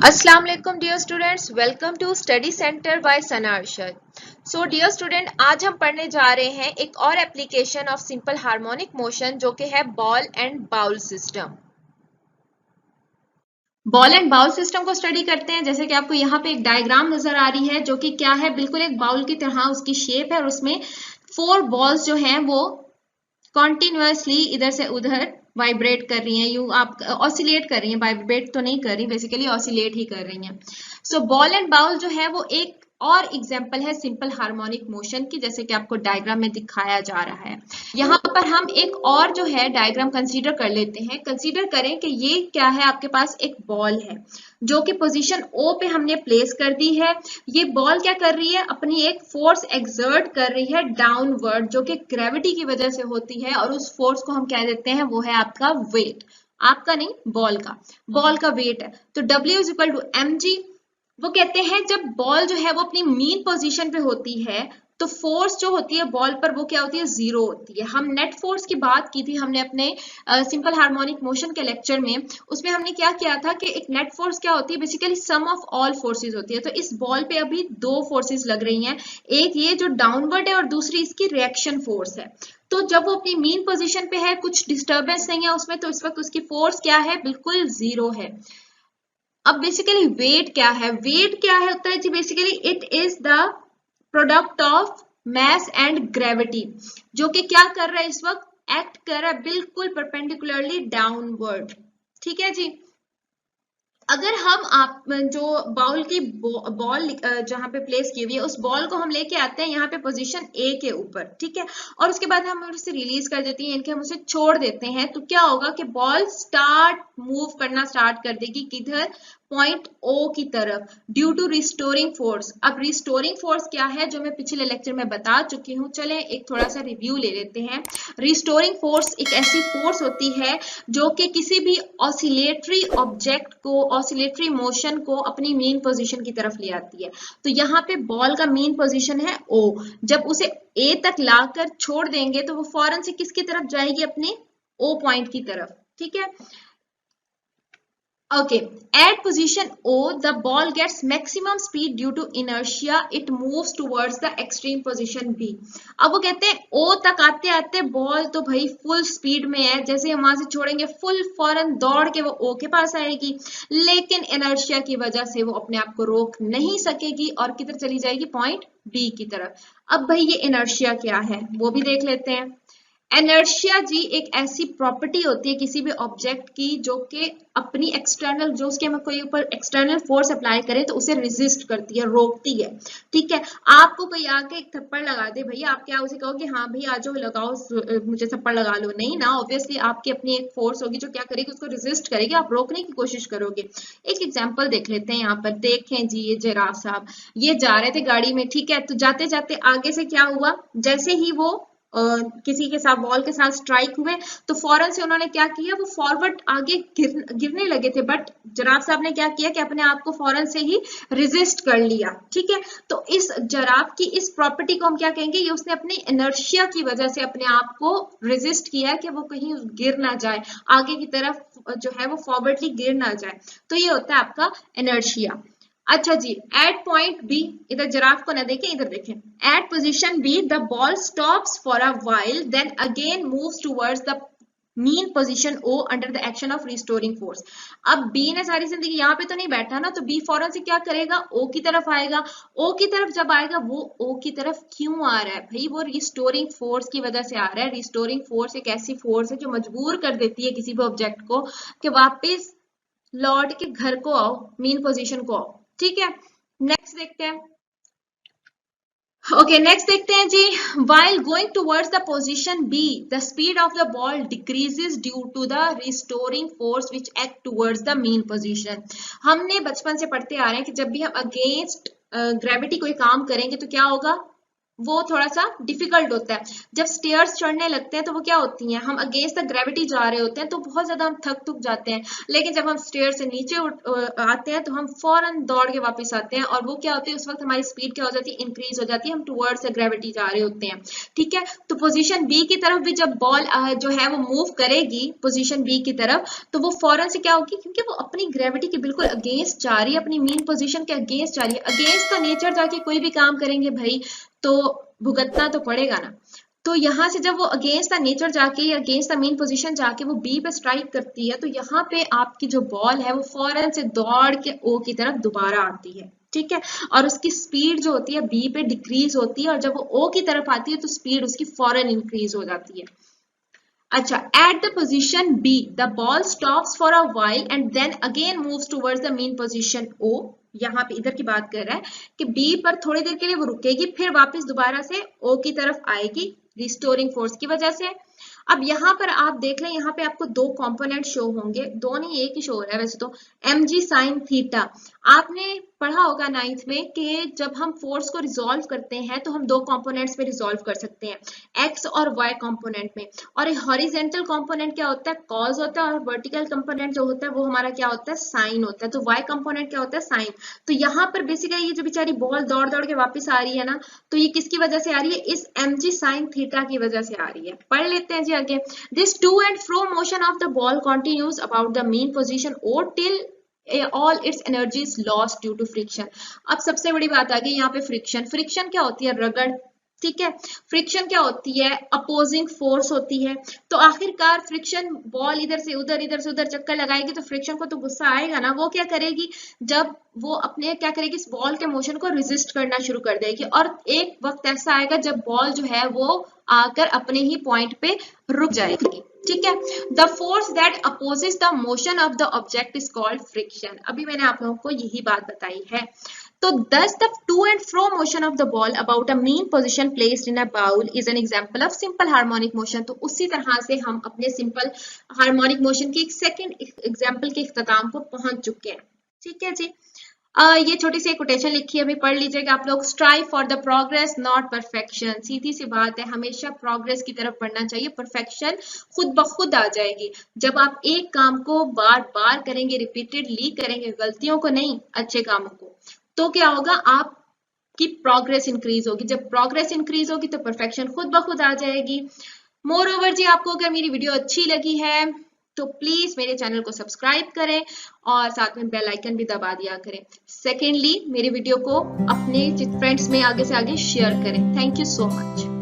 अस्सलाम वालेकुम dear students, welcome to study centre by Sana Arshad. So dear student, आज हम पढ़ने जा रहे हैं एक और application of simple harmonic motion जो कि है ball and bowl system. Ball and bowl system को स्टडी करते हैं। जैसे कि आपको यहाँ पे एक डायग्राम नजर आ रही है जो कि क्या है, बिल्कुल एक बाउल की तरह उसकी शेप है और उसमें 4 बॉल्स जो हैं वो कॉन्टिन्यूसली इधर से उधर वाइब्रेट कर रही हैं, यू आप ऑसिलेट कर रही हैं, वाइब्रेट तो नहीं कर रही, बेसिकली ऑसिलेट ही कर रही हैं। सो बॉल एंड बाउल जो है वो एक और एग्जांपल है सिंपल हार्मोनिक मोशन की, जैसे कि आपको डायग्राम में दिखाया जा रहा है। यहाँ पर हम एक और जो है डायग्राम कंसीडर कर लेते हैं। कंसीडर करें कि ये क्या है, आपके पास एक बॉल है जो कि पोजीशन O पे हमने प्लेस कर दी है। ये बॉल क्या कर रही है, अपनी एक फोर्स एक्सर्ट कर रही है डाउनवर्ड, जो कि ग्रेविटी की वजह से होती है, और उस फोर्स को हम कह देते हैं वो है आपका वेट। आपका नहीं, बॉल का वेट है। तो W is equal to mg। वो कहते हैं जब बॉल जो है वो अपनी मीन पोजीशन पे होती है तो फोर्स जो होती है बॉल पर वो क्या होती है, जीरो होती है। हम नेट फोर्स की बात की थी हमने अपने सिंपल हार्मोनिक मोशन के लेक्चर में। उसमें हमने क्या किया था कि एक नेट फोर्स क्या होती है, basically sum of all forces होती है। तो इस बॉल पे अभी 2 फोर्सेस लग रही हैं, एक ये जो डाउनवर्ड है और दूसरी इसकी रिएक्शन फोर्स है। तो जब वो अपनी मीन पोजीशन पे है, कुछ डिस्टर्बेंस नहीं है उसमें, तो इस वक्त उसकी फोर्स क्या है, बिल्कुल जीरो है। अब बेसिकली वेट क्या है, होता है जी, basically it is the product of mass and gravity, जो कि क्या कर रहा है इस वक्त, एक्ट कर रहा है बिल्कुल परपेंडिकुलरली डाउनवर्ड। ठीक है जी। अगर हम आप जो बाउल की बॉल जहां पे प्लेस की हुई है, उस बॉल को हम लेके आते हैं यहाँ पे पोजीशन A के ऊपर, ठीक है, और उसके बाद हम उसे रिलीज कर देते हैं, इनके हम उसे छोड़ देते हैं, तो क्या होगा कि बॉल स्टार्ट मूव करना स्टार्ट कर देगी, किधर, पॉइंट O की तरफ, ड्यू टू रिस्टोरिंग फोर्स। अब रिस्टोरिंग फोर्स क्या है, जो मैं पिछले लेक्चर में बता चुकी हूँ, चलें एक थोड़ा सा रिव्यू ले लेते हैं। रिस्टोरिंग फोर्स एक ऐसी फोर्स होती है जो कि किसी भी ऑसिलेटरी ऑब्जेक्ट को, ऑसिलेटरी मोशन को अपनी मेन पोजीशन की तरफ ले आती है। तो यहाँ पे बॉल का मेन पोजीशन है O, जब उसे A तक लाकर छोड़ देंगे तो वो फौरन से किसकी तरफ जाएगी, अपने O पॉइंट की तरफ। ठीक है, okay, at position O the ball gets maximum speed due to inertia, it moves towards the extreme position B। अब वो कहते हैं O तक आते आते बॉल तो भाई फुल स्पीड में है, जैसे हम वहां से छोड़ेंगे फुल फौरन दौड़ के वो O के पास आएगी, लेकिन इनर्शिया की वजह से वो अपने आप को रोक नहीं सकेगी और किधर चली जाएगी, पॉइंट B की तरफ। अब भाई ये इनर्शिया क्या है वो भी देख लेते हैं। इनर्शिया जी एक ऐसी प्रॉपर्टी होती है किसी भी ऑब्जेक्ट की जो कि अपनी एक्सटर्नल, जो उसके हम कोई ऊपर एक्सटर्नल फोर्स अप्लाई करें तो उसे रेजिस्ट करती है, रोकती है। ठीक है, आपको कोई आके एक थप्पड़ लगा दे, भैया आप क्या उसे कहोगे, हाँ भैया आ जाओ लगाओ मुझे थप्पड़ लगा लो, नहीं ना, ऑब्वियसली आपकी अपनी एक फोर्स होगी जो क्या करेगी, उसको रेजिस्ट करेगी, आप रोकने की कोशिश करोगे। एक एग्जाम्पल देख लेते हैं, यहाँ पर देखें जी, ये जिराफ साहब ये जा रहे थे गाड़ी में, ठीक है, तो जाते जाते आगे से क्या हुआ, जैसे ही वो किसी के साथ बॉल के साथ स्ट्राइक हुए तो फौरन से उन्होंने क्या किया, वो फॉरवर्ड आगे गिरने लगे थे, बट जिराफ साहब ने क्या किया कि अपने आप को फौरन से ही रेजिस्ट कर लिया। ठीक है, तो इस जिराफ की इस प्रॉपर्टी को हम क्या कहेंगे, ये उसने अपनी इनर्शिया की वजह से अपने आप को रेजिस्ट किया कि वो कहीं गिर ना जाए, आगे की तरफ जो है वो फॉरवर्डली गिर ना जाए। तो ये होता है आपका इनर्शिया। अच्छा जी, एट पॉइंट बी, इधर जिराफ को ना देखें, इधर देखें, at position B the ball stops for a while then again moves towards the mean position O under the action of restoring force. अब B ने सारी जिंदगी यहाँ पे तो नहीं बैठा ना, तो B फौरन से क्या करेगा, O की तरफ आएगा। O की तरफ जब आएगा, वो O की तरफ क्यों आ रहा है भाई, वो रिस्टोरिंग फोर्स की वजह से आ रहा है। रिस्टोरिंग फोर्स एक ऐसी फोर्स है जो मजबूर कर देती है किसी भी ऑब्जेक्ट को कि वापस लौट के घर को आओ, मीन पोजीशन को आओ। ठीक है, नेक्स्ट देखते हैं। ओके, नेक्स्ट देखते हैं जी, while going towards the position B the speed of the ball decreases due to the restoring force which act towards the mean position। हमने बचपन से पढ़ते आ रहे हैं कि जब भी हम अगेंस्ट ग्रेविटी कोई काम करेंगे तो क्या होगा, वो थोड़ा सा डिफिकल्ट होता है। जब स्टेयर्स चढ़ने लगते हैं तो वो क्या होती हैं, हम अगेंस्ट द ग्रेविटी जा रहे होते हैं तो बहुत ज्यादा हम थक जाते हैं, लेकिन जब हम स्टेयर से नीचे आते हैं तो हम फौरन दौड़ के वापस आते हैं, और वो क्या होती है, उस वक्त हमारी स्पीड क्या हो जाती है, इंक्रीज हो जाती है, हम टुवर्ड्स द ग्रेविटी जा रहे होते हैं। ठीक है, तो पोजीशन बी की तरफ भी जब बॉल जो है वो मूव करेगी पोजीशन बी की तरफ, तो वो फौरन से क्या होगी, क्योंकि वो अपनी ग्रेविटी के बिल्कुल अगेंस्ट जा रही है, अपनी मीन पोजीशन के अगेंस्ट जा रही है। अगेंस्ट द नेचर जाके कोई भी काम करेंगे भाई तो भुगतना तो पड़ेगा ना। तो यहाँ से जब वो अगेंस्ट द नेचर जाके या अगेंस्ट द मेन पोजीशन जाके वो बी पे स्ट्राइक करती है, तो यहाँ पे आपकी जो बॉल है वो फौरन से दौड़ के ओ की तरफ दोबारा आती है। ठीक है, और उसकी स्पीड जो होती है बी पे डिक्रीज होती है, और जब वो ओ की तरफ आती है तो स्पीड उसकी फौरन इंक्रीज हो जाती है। अच्छा, at the position B the ball stops for a while and then again moves towards the main position O. यहाँ पे इधर की बात कर रहा है कि बी पर थोड़ी देर के लिए वो रुकेगी, फिर वापस दोबारा से ओ की तरफ आएगी रिस्टोरिंग फोर्स की वजह से। अब यहाँ पर आप देख लें, यहाँ पे आपको दो कंपोनेंट शो होंगे, दो नहीं एक ही शो हो रहा है वैसे तो, mg sin थीटा। आपने पढ़ा होगा 9th में कि जब हम फोर्स को रिजॉल्व करते हैं तो हम दो कंपोनेंट्स में रिजॉल्व कर सकते हैं, x और y कंपोनेंट में। और हॉरिजेंटल कंपोनेंट क्या होता है, कॉज होता है, और वर्टिकल कंपोनेंट जो होता है वो हमारा क्या होता है, साइन होता है। तो y कंपोनेंट क्या होता है, साइन। तो यहाँ पर बेसिकली ये जो बेचारी बॉल दौड़ दौड़ के वापस आ रही है ना, तो ये किसकी वजह से आ रही है, इस mg sin थीटा की वजह से आ रही है। पढ़ लेते हैं जी आगे। This to and fro motion of the ball continues about the mean position O till all its energy is lost due to friction। अब सबसे बड़ी बात आ गई यहाँ पे फ्रिक्शन। फ्रिक्शन क्या होती है, रगड़। ठीक है, फ्रिक्शन क्या होती है, अपोजिंग फोर्स होती है। तो आखिरकार फ्रिक्शन, बॉल इधर से उधर चक्कर लगाएगी तो फ्रिक्शन को तो गुस्सा आएगा ना, वो क्या करेगी, जब वो अपने क्या करेगी, इस बॉल के मोशन को रेजिस्ट करना शुरू कर देगी, और एक वक्त ऐसा आएगा जब बॉल जो है वो आकर अपने ही पॉइंट पे रुक जाएगी। ठीक है, the force that opposes the motion of the object is called friction. अभी मैंने आप लोगों को यही बात बताई है। तो thus the to and fro motion of the ball about a mean position placed in a bowl is an example of simple harmonic motion। तो उसी तरह से हम अपने सिंपल हार्मोनिक मोशन की एक सेकेंड एग्जाम्पल के इख्तिताम को पहुंच चुके हैं। ठीक है जी, ये छोटी सी कोटेशन लिखी है, अभी पढ़ लीजिएगा आप लोग। Strive for the progress not perfection. सीधी सी बात है, हमेशा प्रोग्रेस की तरफ बढ़ना चाहिए, परफेक्शन खुद ब खुद आ जाएगी। जब आप एक काम को बार बार करेंगे, रिपीटेडली करेंगे, गलतियों को नहीं अच्छे कामों को, तो क्या होगा, आपकी प्रोग्रेस इंक्रीज होगी। जब प्रोग्रेस इंक्रीज होगी तो परफेक्शन खुद ब खुद आ जाएगी। मोर ओवर जी, आपको अगर मेरी वीडियो अच्छी लगी है तो प्लीज मेरे चैनल को सब्सक्राइब करें और साथ में बेल आइकन भी दबा दिया करें। सेकेंडली, मेरे वीडियो को अपने फ्रेंड्स में आगे से आगे शेयर करें। Thank you so much.